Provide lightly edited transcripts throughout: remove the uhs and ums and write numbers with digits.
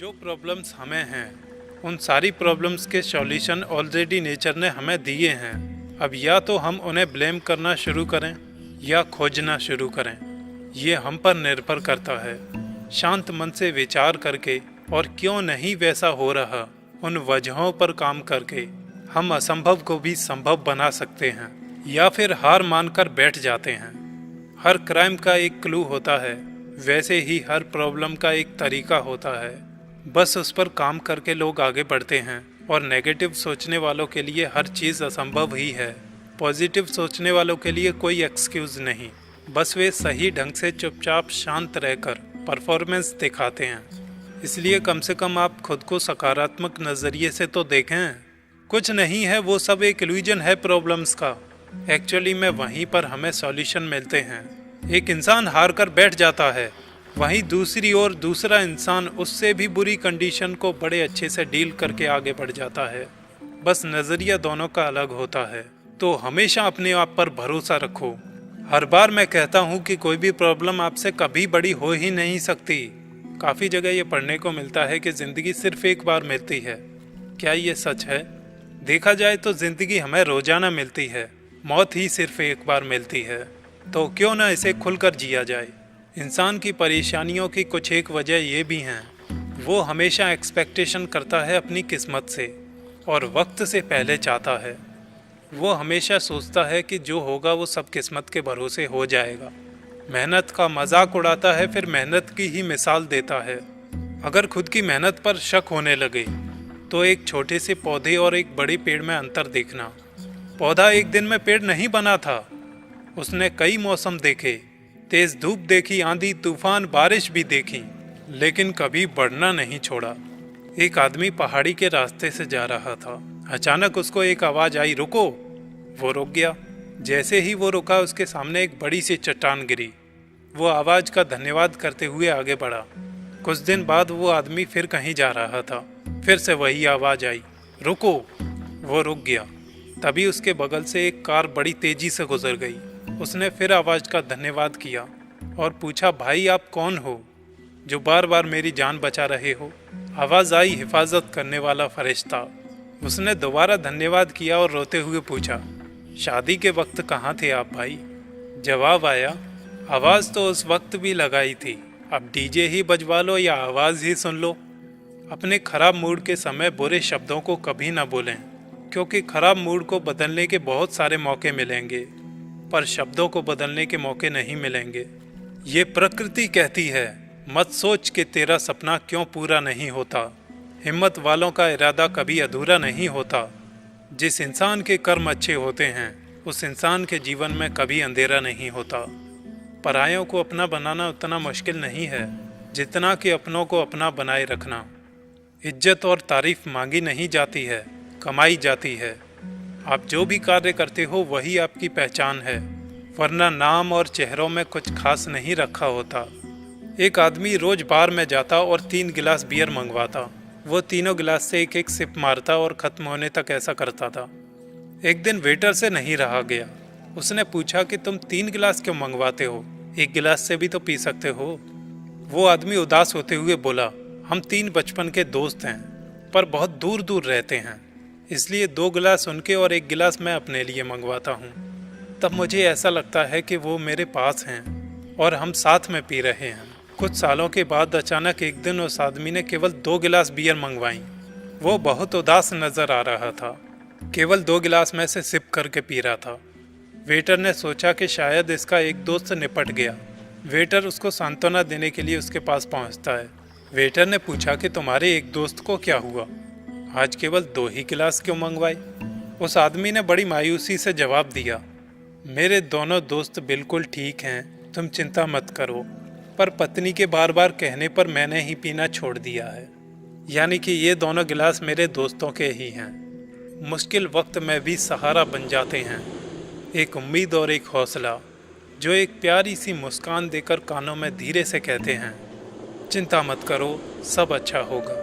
जो प्रॉब्लम्स हमें हैं उन सारी प्रॉब्लम्स के सॉल्यूशन ऑलरेडी नेचर ने हमें दिए हैं। अब या तो हम उन्हें ब्लेम करना शुरू करें या खोजना शुरू करें, ये हम पर निर्भर करता है। शांत मन से विचार करके और क्यों नहीं वैसा हो रहा उन वजहों पर काम करके हम असंभव को भी संभव बना सकते हैं, या फिर हार मानकर बैठ जाते हैं। हर क्राइम का एक क्लू होता है, वैसे ही हर प्रॉब्लम का एक तरीका होता है। बस उस पर काम करके लोग आगे बढ़ते हैं। और नेगेटिव सोचने वालों के लिए हर चीज़ असंभव ही है। पॉजिटिव सोचने वालों के लिए कोई एक्सक्यूज़ नहीं, बस वे सही ढंग से चुपचाप शांत रहकर परफॉर्मेंस दिखाते हैं। इसलिए कम से कम आप खुद को सकारात्मक नज़रिए से तो देखें। कुछ नहीं है, वो सब एक इल्यूजन है प्रॉब्लम्स का। एक्चुअली में वहीं पर हमें सॉल्यूशन मिलते हैं। एक इंसान हार कर बैठ जाता है, वहीं दूसरी ओर दूसरा इंसान उससे भी बुरी कंडीशन को बड़े अच्छे से डील करके आगे बढ़ जाता है। बस नज़रिया दोनों का अलग होता है। तो हमेशा अपने आप पर भरोसा रखो। हर बार मैं कहता हूँ कि कोई भी प्रॉब्लम आपसे कभी बड़ी हो ही नहीं सकती। काफ़ी जगह ये पढ़ने को मिलता है कि ज़िंदगी सिर्फ एक बार मिलती है। क्या ये सच है? देखा जाए तो ज़िंदगी हमें रोज़ाना मिलती है, मौत ही सिर्फ एक बार मिलती है। तो क्यों ना इसे खुलकर जिया जाए। इंसान की परेशानियों की कुछ एक वजह ये भी हैं, वो हमेशा एक्सपेक्टेशन करता है अपनी किस्मत से और वक्त से पहले चाहता है। वो हमेशा सोचता है कि जो होगा वो सब किस्मत के भरोसे हो जाएगा। मेहनत का मजाक उड़ाता है, फिर मेहनत की ही मिसाल देता है। अगर खुद की मेहनत पर शक होने लगे तो एक छोटे से पौधे और एक बड़े पेड़ में अंतर देखना। पौधा एक दिन में पेड़ नहीं बना था, उसने कई मौसम देखे, तेज धूप देखी, आंधी तूफान बारिश भी देखी, लेकिन कभी बढ़ना नहीं छोड़ा। एक आदमी पहाड़ी के रास्ते से जा रहा था। अचानक उसको एक आवाज़ आई, रुको। वो रुक गया। जैसे ही वो रुका, उसके सामने एक बड़ी सी चट्टान गिरी। वो आवाज़ का धन्यवाद करते हुए आगे बढ़ा। कुछ दिन बाद वो आदमी फिर कहीं जा रहा था। फिर से वही आवाज़ आई, रुको। वो रुक गया। तभी उसके बगल से एक कार बड़ी तेजी से गुजर गई। उसने फिर आवाज़ का धन्यवाद किया और पूछा, भाई आप कौन हो जो बार बार मेरी जान बचा रहे हो? आवाज़ आई, हिफाजत करने वाला फरिश्ता। उसने दोबारा धन्यवाद किया और रोते हुए पूछा, शादी के वक्त कहाँ थे आप भाई? जवाब आया, आवाज़ तो उस वक्त भी लगाई थी, अब डीजे ही बजवा लो या आवाज़ ही सुन लो। अपने खराब मूड के समय बुरे शब्दों को कभी ना बोलें, क्योंकि खराब मूड को बदलने के बहुत सारे मौके मिलेंगे, पर शब्दों को बदलने के मौके नहीं मिलेंगे। ये प्रकृति कहती है, मत सोच कि तेरा सपना क्यों पूरा नहीं होता। हिम्मत वालों का इरादा कभी अधूरा नहीं होता। जिस इंसान के कर्म अच्छे होते हैं उस इंसान के जीवन में कभी अंधेरा नहीं होता। परायों को अपना बनाना उतना मुश्किल नहीं है जितना कि अपनों को अपना बनाए रखना। इज्जत और तारीफ मांगी नहीं जाती है, कमाई जाती है। आप जो भी कार्य करते हो वही आपकी पहचान है, वरना नाम और चेहरों में कुछ खास नहीं रखा होता। एक आदमी रोज बार में जाता और 3 गिलास बियर मंगवाता। वो तीनों गिलास से एक एक सिप मारता और ख़त्म होने तक ऐसा करता था। एक दिन वेटर से नहीं रहा गया। उसने पूछा कि तुम 3 गिलास क्यों मंगवाते हो, एक गिलास से भी तो पी सकते हो। वो आदमी उदास होते हुए बोला, हम 3 बचपन के दोस्त हैं, पर बहुत दूर दूर रहते हैं, इसलिए 2 गिलास उनके और 1 गिलास मैं अपने लिए मंगवाता हूँ। तब मुझे ऐसा लगता है कि वो मेरे पास हैं और हम साथ में पी रहे हैं। कुछ सालों के बाद अचानक एक दिन उस आदमी ने केवल 2 गिलास बियर मंगवाई। वो बहुत उदास नज़र आ रहा था, केवल 2 गिलास में से सिप करके पी रहा था। वेटर ने सोचा कि शायद इसका एक दोस्त निपट गया। वेटर उसको सांत्वना देने के लिए उसके पास पहुंचता है। वेटर ने पूछा कि तुम्हारे एक दोस्त को क्या हुआ, आज केवल 2 ही गिलास क्यों मंगवाए? उस आदमी ने बड़ी मायूसी से जवाब दिया, मेरे दोनों दोस्त बिल्कुल ठीक हैं, तुम चिंता मत करो, पर पत्नी के बार बार कहने पर मैंने ही पीना छोड़ दिया है। यानी कि ये दोनों गिलास मेरे दोस्तों के ही हैं। मुश्किल वक्त में भी सहारा बन जाते हैं, एक उम्मीद और एक हौसला, जो एक प्यारी सी मुस्कान देकर कानों में धीरे से कहते हैं, चिंता मत करो, सब अच्छा होगा।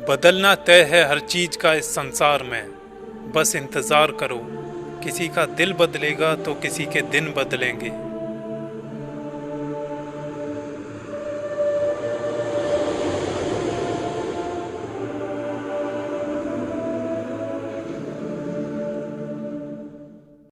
बदलना तय है हर चीज़ का इस संसार में, बस इंतज़ार करो। किसी का दिल बदलेगा तो किसी के दिन बदलेंगे।